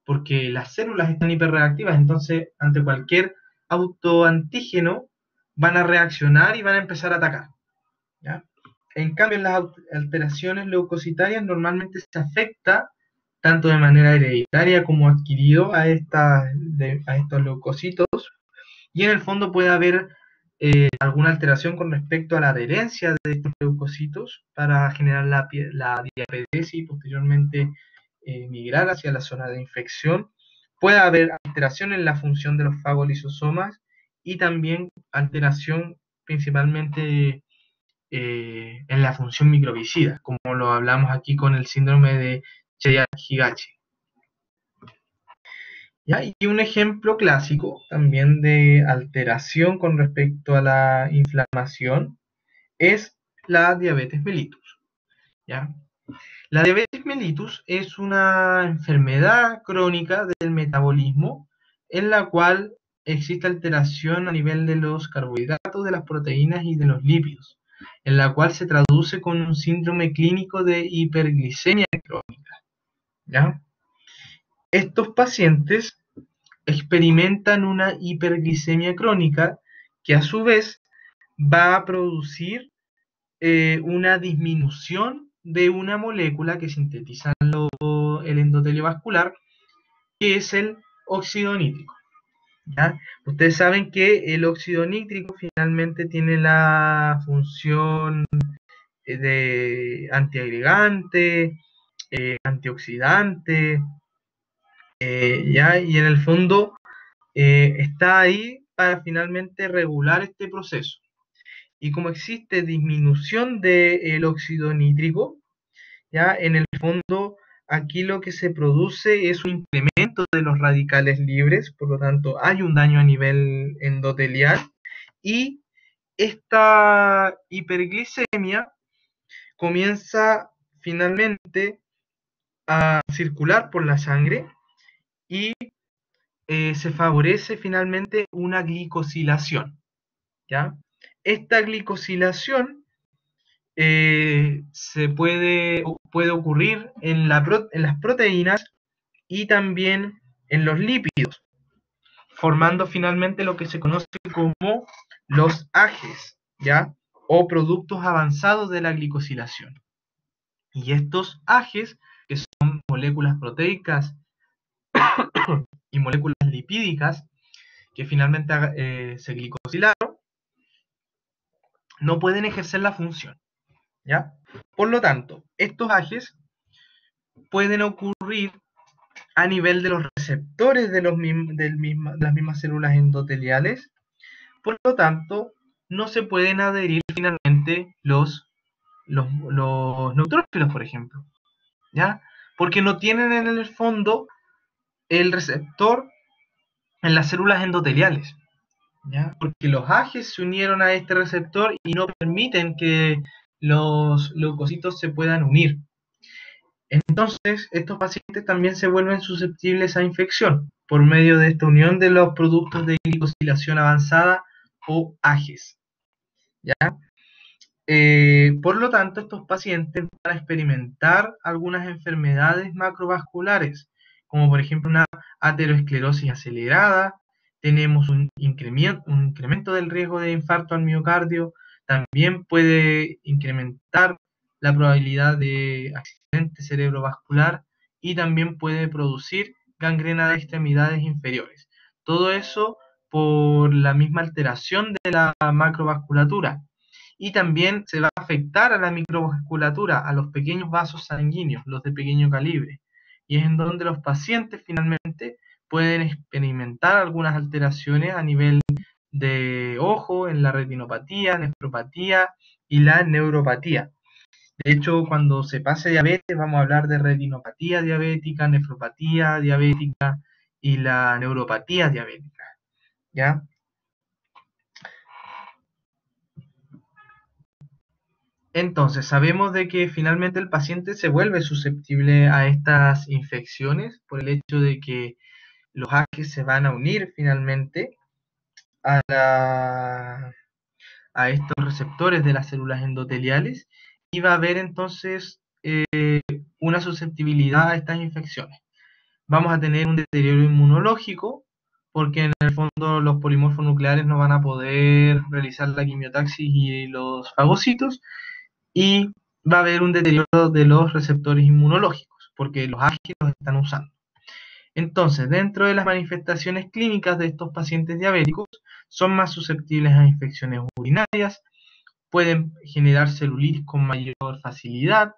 Porque las células están hiperreactivas, entonces ante cualquier autoantígeno van a reaccionar y van a empezar a atacar, ¿ya? En cambio, en las alteraciones leucocitarias normalmente se afecta tanto de manera hereditaria como adquirido a estos leucocitos, y en el fondo puede haber alguna alteración con respecto a la adherencia de estos leucocitos para generar la diapedesis y posteriormente migrar hacia la zona de infección. Puede haber alteración en la función de los fagolisosomas y también alteración principalmente en la función microbicida, como lo hablamos aquí con el síndrome de Chiari-Higashi. ¿Ya? Y un ejemplo clásico también de alteración con respecto a la inflamación es la diabetes mellitus, ¿ya? La diabetes mellitus es una enfermedad crónica del metabolismo en la cual existe alteración a nivel de los carbohidratos, de las proteínas y de los lípidos, en la cual se traduce con un síndrome clínico de hiperglicemia crónica, ¿ya? Estos pacientes experimentan una hiperglicemia crónica que a su vez va a producir una disminución de una molécula que sintetiza el endotelio vascular, que es el óxido nítrico, ¿ya? Ustedes saben que el óxido nítrico finalmente tiene la función de antiagregante, antioxidante, ¿ya? Y en el fondo está ahí para finalmente regular este proceso. Y como existe disminución del óxido nítrico, ¿ya? En el fondo aquí lo que se produce es un incremento de los radicales libres, por lo tanto hay un daño a nivel endotelial, y esta hiperglicemia comienza finalmente a circular por la sangre y se favorece finalmente una glicosilación, ¿ya? Esta glicosilación puede ocurrir en las proteínas y también en los lípidos, formando finalmente lo que se conoce como los AGEs, ¿ya? O productos avanzados de la glicosilación. Y estos AGEs, que son moléculas proteicas y moléculas lipídicas, que finalmente se glicosilaron, no pueden ejercer la función, ¿ya? Por lo tanto, estos AGEs pueden ocurrir a nivel de los receptores de las mismas células endoteliales. Por lo tanto, no se pueden adherir finalmente los neutrófilos, por ejemplo, ¿ya? Porque no tienen en el fondo el receptor en las células endoteliales. ¿ya? Porque los AGEs se unieron a este receptor y no permiten que los leucocitos se puedan unir. Entonces, estos pacientes también se vuelven susceptibles a infección por medio de esta unión de los productos de glicosilación avanzada o AGEs, ¿ya? Por lo tanto, estos pacientes van a experimentar algunas enfermedades macrovasculares, como por ejemplo una aterosclerosis acelerada, tenemos un incremento del riesgo de infarto al miocardio, también puede incrementar la probabilidad de accidente cerebrovascular y también puede producir gangrena de extremidades inferiores. Todo eso por la misma alteración de la macrovasculatura y también se va a afectar a la microvasculatura, a los pequeños vasos sanguíneos, los de pequeño calibre. Y es en donde los pacientes finalmente pueden experimentar algunas alteraciones a nivel de ojo, en la retinopatía, nefropatía y la neuropatía. De hecho, cuando se pase diabetes, vamos a hablar de retinopatía diabética, nefropatía diabética y la neuropatía diabética, ¿ya? Entonces, sabemos de que finalmente el paciente se vuelve susceptible a estas infecciones por el hecho de que los AGEs se van a unir finalmente a, a estos receptores de las células endoteliales y va a haber entonces una susceptibilidad a estas infecciones. Vamos a tener un deterioro inmunológico porque en el fondo los polimorfos nucleares no van a poder realizar la quimiotaxis y los fagocitos, y va a haber un deterioro de los receptores inmunológicos, porque los AGE los están usando. Entonces, dentro de las manifestaciones clínicas de estos pacientes diabéticos, son más susceptibles a infecciones urinarias, pueden generar celulitis con mayor facilidad,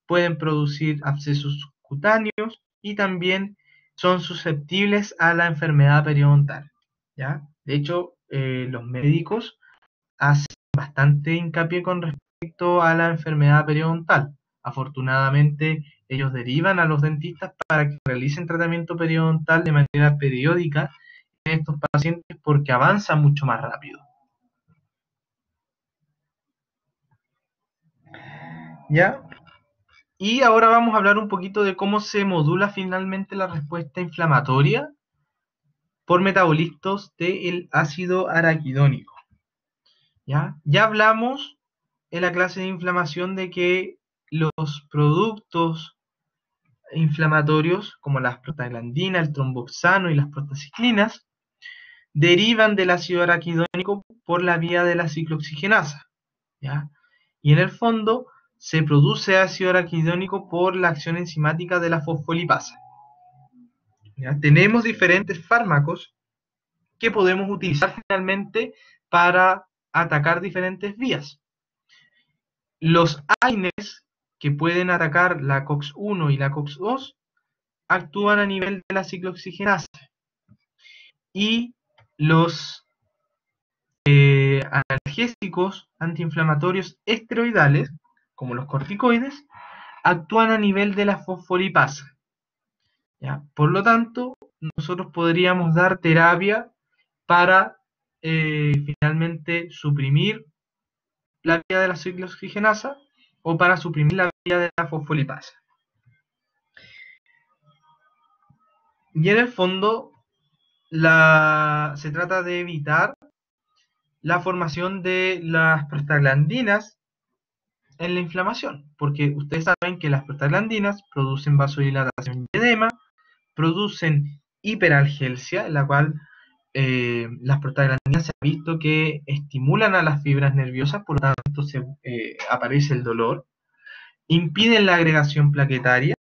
pueden producir abscesos cutáneos y también son susceptibles a la enfermedad periodontal, ¿ya? De hecho, los médicos hacen bastante hincapié con respecto a la enfermedad periodontal. Afortunadamente, ellos derivan a los dentistas para que realicen tratamiento periodontal de manera periódica en estos pacientes porque avanza mucho más rápido. ¿Ya? Y ahora vamos a hablar un poquito de cómo se modula finalmente la respuesta inflamatoria por metabolitos del ácido araquidónico. ¿Ya? Ya hablamos en la clase de inflamación de que los productos inflamatorios, como las prostaglandinas, el tromboxano y las prostaciclinas, derivan del ácido araquidónico por la vía de la ciclooxigenasa, ¿ya? Y en el fondo se produce ácido araquidónico por la acción enzimática de la fosfolipasa, ¿ya? Tenemos diferentes fármacos que podemos utilizar finalmente para atacar diferentes vías. Los AINES que pueden atacar la COX-1 y la COX-2 actúan a nivel de la ciclooxigenasa, y los analgésicos antiinflamatorios esteroidales, como los corticoides, actúan a nivel de la fosfolipasa, ¿ya? Por lo tanto, nosotros podríamos dar terapia para finalmente suprimir la vía de la ciclooxigenasa o para suprimir la vía de la fosfolipasa. Y en el fondo se trata de evitar la formación de las prostaglandinas en la inflamación, porque ustedes saben que las prostaglandinas producen vasodilatación y edema, producen hiperalgesia, en la cual las prostaglandinas se ha visto que estimulan a las fibras nerviosas, por lo tanto aparece el dolor, impiden la agregación plaquetaria,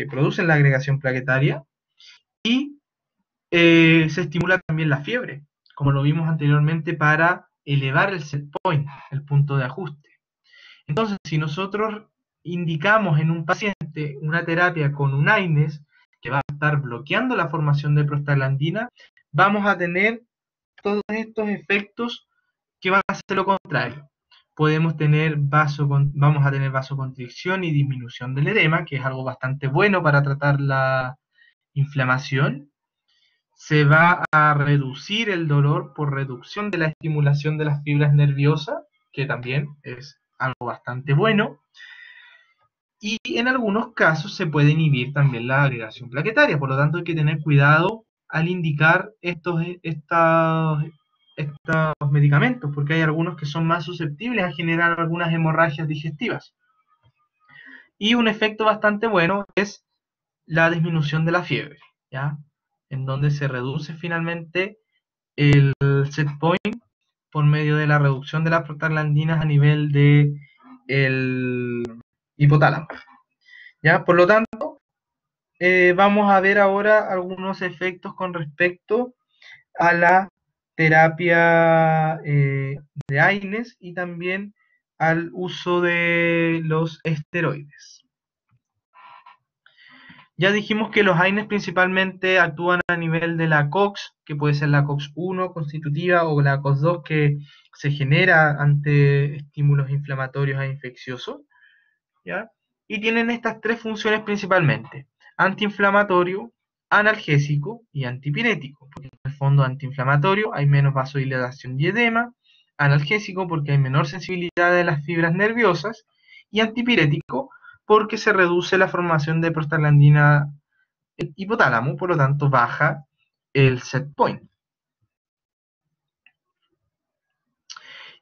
producen la agregación plaquetaria y se estimula también la fiebre, como lo vimos anteriormente, para elevar el set point, el punto de ajuste. Entonces, si nosotros indicamos en un paciente una terapia con un AINES que va a estar bloqueando la formación de prostaglandina, vamos a tener todos estos efectos que van a ser lo contrario. Vamos a tener vasoconstricción y disminución del edema, que es algo bastante bueno para tratar la inflamación. se va a reducir el dolor por reducción de la estimulación de las fibras nerviosas, que también es algo bastante bueno. Y en algunos casos se puede inhibir también la agregación plaquetaria, por lo tanto hay que tener cuidado al indicar estos medicamentos, porque hay algunos que son más susceptibles a generar algunas hemorragias digestivas. Y un efecto bastante bueno es la disminución de la fiebre, ¿ya? En donde se reduce finalmente el set point por medio de la reducción de las prostaglandinas a nivel de el hipotálamo, ¿ya? Por lo tanto, vamos a ver ahora algunos efectos con respecto a la terapia de AINES y también al uso de los esteroides. Ya dijimos que los AINES principalmente actúan a nivel de la COX, que puede ser la COX-1 constitutiva o la COX-2 que se genera ante estímulos inflamatorios e infecciosos, ¿ya? Y tienen estas tres funciones principalmente: antiinflamatorio, analgésico y antipirético. Porque en el fondo antiinflamatorio hay menos vasodilatación y edema, analgésico porque hay menor sensibilidad de las fibras nerviosas, y antipirético porque se reduce la formación de prostaglandina hipotálamo, por lo tanto baja el set point.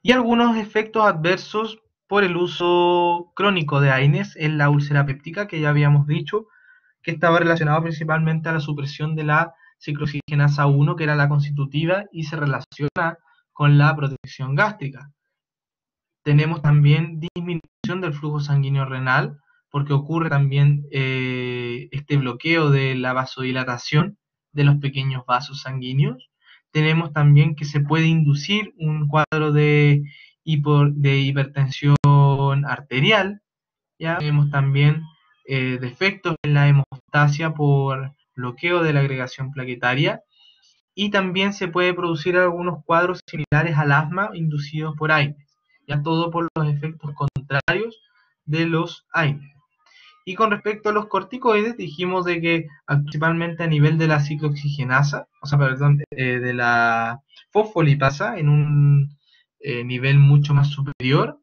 Y algunos efectos adversos por el uso crónico de AINES en la úlcera péptica, que ya habíamos dicho, que estaba relacionado principalmente a la supresión de la ciclooxigenasa 1, que era la constitutiva, y se relaciona con la protección gástrica. Tenemos también disminución del flujo sanguíneo renal, porque ocurre también este bloqueo de la vasodilatación de los pequeños vasos sanguíneos. Tenemos también que se puede inducir un cuadro de hipertensión arterial. ¿Ya? Tenemos también defectos en la hemostasia por bloqueo de la agregación plaquetaria, y también se puede producir algunos cuadros similares al asma inducidos por AINES, ya todo por los efectos contrarios de los AINES. Y con respecto a los corticoides, dijimos de que principalmente a nivel de la ciclooxigenasa, de la fosfolipasa en un nivel mucho más superior,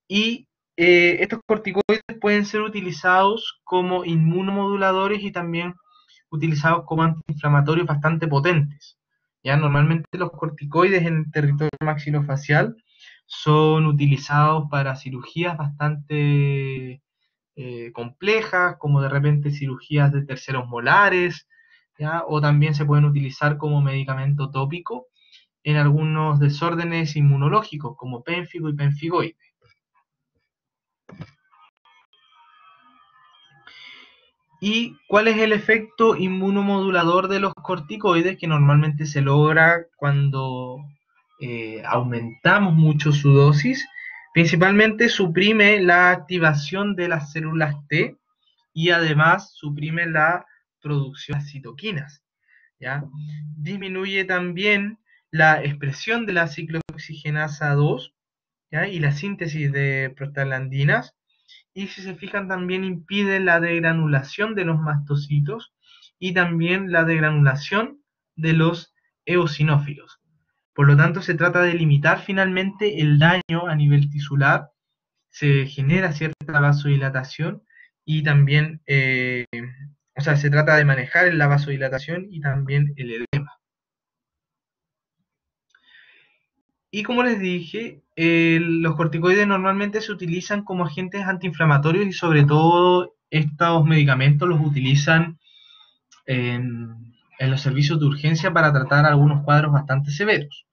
y estos corticoides pueden ser utilizados como inmunomoduladores y también utilizados como antiinflamatorios bastante potentes. ¿Ya? Normalmente los corticoides en el territorio maxilofacial son utilizados para cirugías bastante complejas, como de repente cirugías de terceros molares, ¿ya? O también se pueden utilizar como medicamento tópico en algunos desórdenes inmunológicos, como pénfigo y penfigoide. ¿Y cuál es el efecto inmunomodulador de los corticoides, que normalmente se logra cuando aumentamos mucho su dosis? Principalmente suprime la activación de las células T y además suprime la producción de citoquinas, ¿ya? Disminuye también la expresión de la ciclooxigenasa 2, ¿ya? Y la síntesis de prostaglandinas, y si se fijan también impide la degranulación de los mastocitos y también la degranulación de los eosinófilos. Por lo tanto, se trata de limitar finalmente el daño a nivel tisular, se genera cierta vasodilatación y también, se trata de manejar la vasodilatación y también el edema. Y como les dije, los corticoides normalmente se utilizan como agentes antiinflamatorios, y sobre todo estos medicamentos los utilizan en los servicios de urgencia para tratar algunos cuadros bastante severos,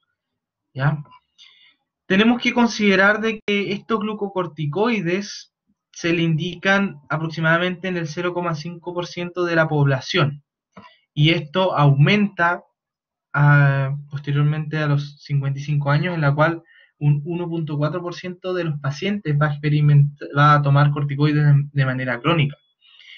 ¿ya? Tenemos que considerar de que estos glucocorticoides se le indican aproximadamente en el 0,5% de la población, y esto aumenta posteriormente a los 55 años, en la cual un 1,4% de los pacientes va a tomar corticoides de manera crónica.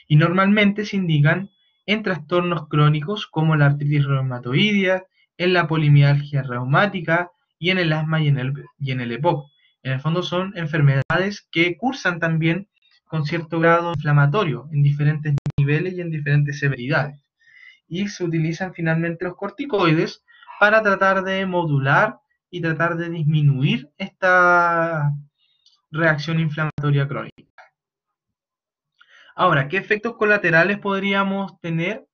Y normalmente se indican en trastornos crónicos como la artritis reumatoidea, en la polimialgia reumática y en el asma y en el EPOC. En el fondo son enfermedades que cursan también con cierto grado inflamatorio en diferentes niveles y en diferentes severidades. y se utilizan finalmente los corticoides para tratar de modular y tratar de disminuir esta reacción inflamatoria crónica. Ahora, ¿qué efectos colaterales podríamos tener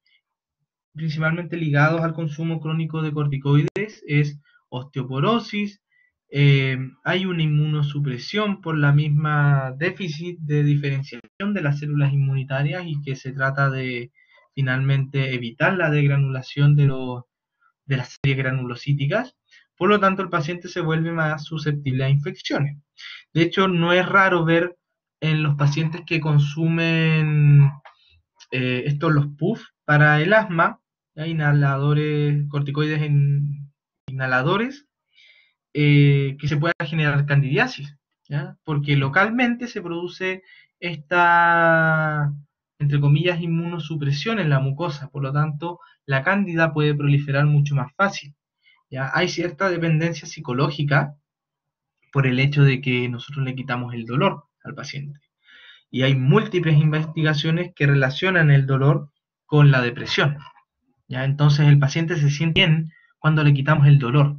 principalmente ligados al consumo crónico de corticoides? Es osteoporosis, hay una inmunosupresión por la misma déficit de diferenciación de las células inmunitarias y que se trata de finalmente evitar la degranulación de las series granulocíticas. Por lo tanto, el paciente se vuelve más susceptible a infecciones. De hecho, no es raro ver en los pacientes que consumen los PUF para el asma, ¿ya? Inhaladores, corticoides en inhaladores, que se pueda generar candidiasis, ¿ya? Porque localmente se produce esta, entre comillas, inmunosupresión en la mucosa, por lo tanto, la cándida puede proliferar mucho más fácil, ¿ya? Hay cierta dependencia psicológica por el hecho de que nosotros le quitamos el dolor al paciente. Y hay múltiples investigaciones que relacionan el dolor con la depresión, ¿ya? Entonces el paciente se siente bien cuando le quitamos el dolor,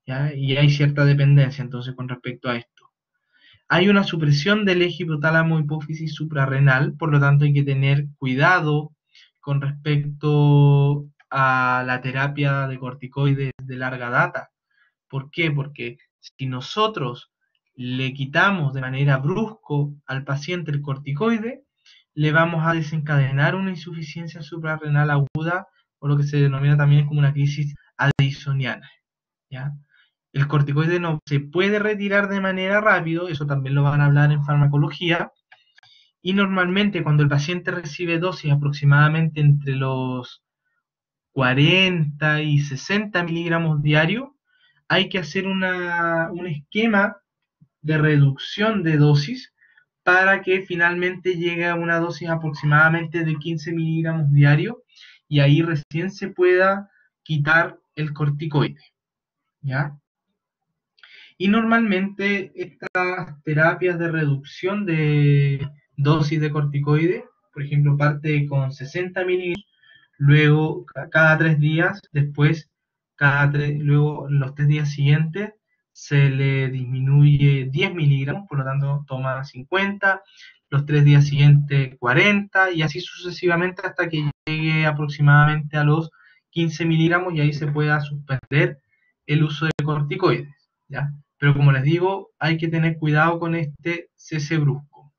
¿ya? Y hay cierta dependencia entonces con respecto a esto. Hay una supresión del eje hipotálamo hipófisis suprarrenal, por lo tanto hay que tener cuidado con respecto a la terapia de corticoides de larga data. ¿Por qué? Porque si nosotros le quitamos de manera brusco al paciente el corticoide, le vamos a desencadenar una insuficiencia suprarrenal aguda, o lo que se denomina también como una crisis addisoniana, ¿ya? El corticoide no se puede retirar de manera rápida, eso también lo van a hablar en farmacología, y normalmente cuando el paciente recibe dosis aproximadamente entre los 40 y 60 miligramos diarios, hay que hacer un esquema de reducción de dosis para que finalmente llegue a una dosis aproximadamente de 15 miligramos diarios y ahí recién se pueda quitar el corticoide, ¿ya? Y normalmente estas terapias de reducción de dosis de corticoide, por ejemplo, parte con 60 miligramos, luego cada 3 días, después luego los 3 días siguientes se le disminuye 10 miligramos, por lo tanto toma 50, los 3 días siguientes 40 y así sucesivamente hasta que llegue aproximadamente a los 15 miligramos y ahí se pueda suspender el uso de corticoides, ¿ya? Pero como les digo, hay que tener cuidado con este cese brusco,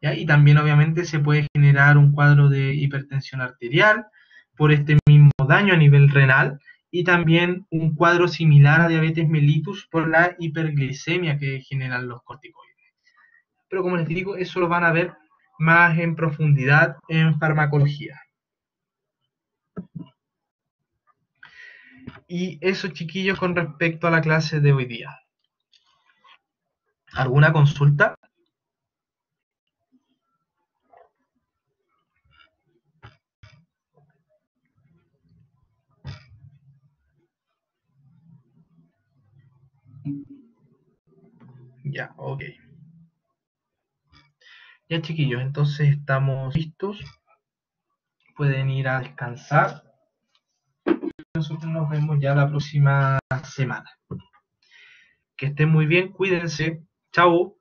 ¿ya? Y también obviamente se puede generar un cuadro de hipertensión arterial por este mismo daño a nivel renal y también un cuadro similar a diabetes mellitus por la hiperglicemia que generan los corticoides. Pero como les digo, eso lo van a ver más en profundidad en farmacología. Y eso, chiquillos, con respecto a la clase de hoy día. ¿Alguna consulta? Ya, ok. Ya, chiquillos, entonces estamos listos. Pueden ir a descansar. Nosotros nos vemos ya la próxima semana. Que estén muy bien, cuídense. Chao.